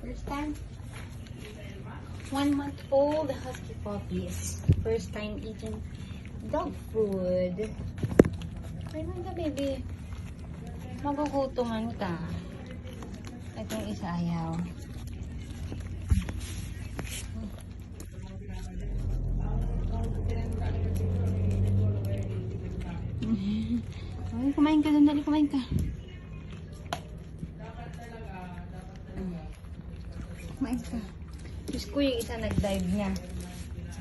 First time. 1-month-old husky puppies. First time eating dog food. Kailan ka, baby? Magugutuman ka. Ito yung isa ayaw. Ay, kumain ka, sandali, kumain ka. Kumain ka. Diyos ko, yung isa nag-dive niya.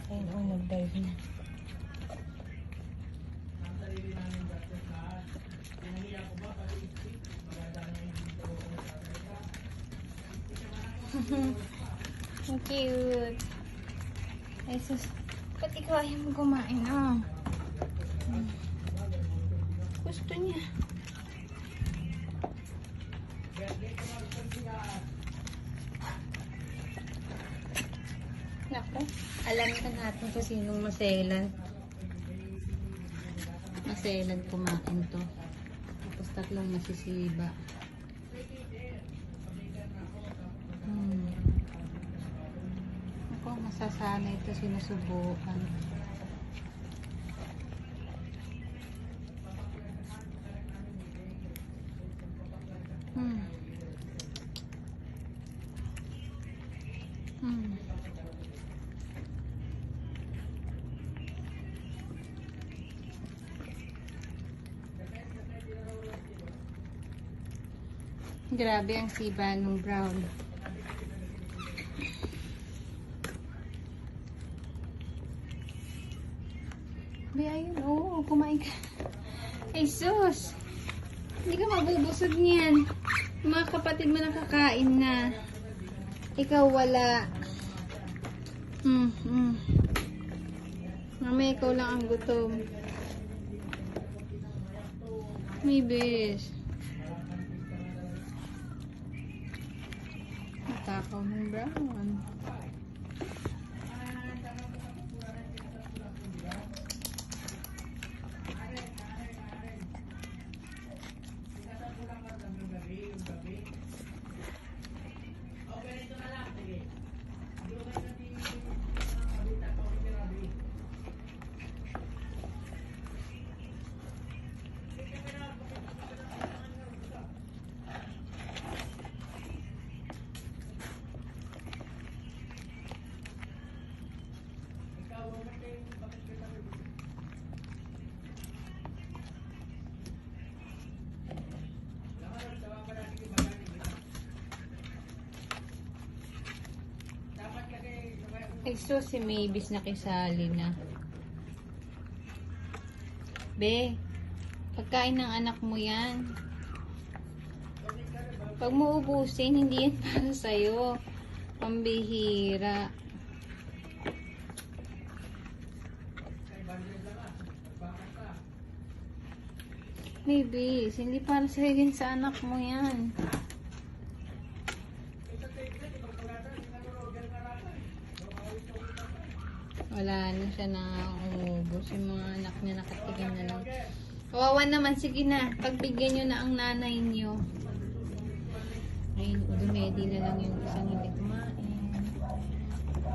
Ayun, oh, nag-dive niya. Ang cute. Ay, sus. Ba't ikaw ayaw mo kumain, ah? Gusto niya. Naku, alam na natin kung sinong maselan. Maselan kumain to. Tapos tatlong masisiba. Ako, masasanay ito sinusubukan. Grabe ang siba ng brown. Be, ayun, oo, kumain ka. Ay, sus! Hindi ka mabubusog niyan. Yung mga kapatid mo nakakain na. Ikaw wala. Mamaya ikaw lang ang gutom. May bes. Matakaw ng brown. Ay, so si Mavis nakisali na. Be, pagkain ng anak mo yan. Pag mo ubusin, hindi yan para sa'yo. Pambihira. Mavis, hindi para sa'yo yan sa anak mo yan. Wala na siya na umubos. Yung mga anak niya nakatigil na lang. Kawawa naman. Sige na. Pagbigyan nyo na ang nanay niyo. Ayun, dumedi na lang yung isang hindi kumain.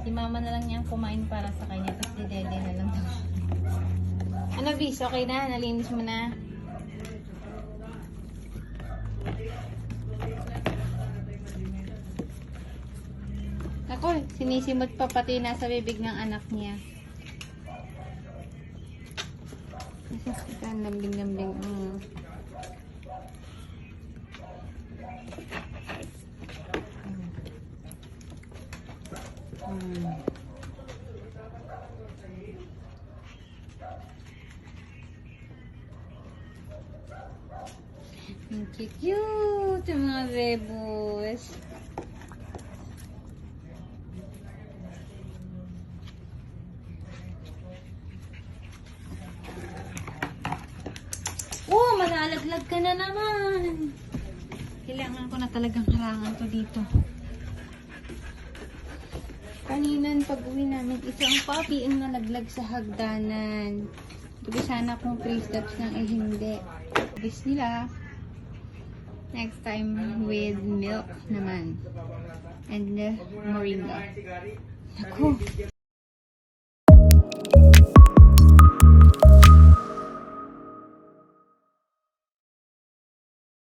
Si mama na lang niyang kumain para sa kanya. Tapos si dede na lang daw. Ano, Bis? Okay na? Nalinis mo na? Ako, sinisimot pa pati nasa bibig ng anak niya. Nasasaktan, lambing-lambing. Ang cute yung mga rebos. Oh, malalaglag ka na naman. Kailangan ko na talagang harangan to dito. Kaninan pag-uwi namin, isang puppy ang nalaglag sa hagdanan. Sabi sana kung 3 steps lang, eh hindi. Bis nila. Next time with milk naman. And moringa. Naku.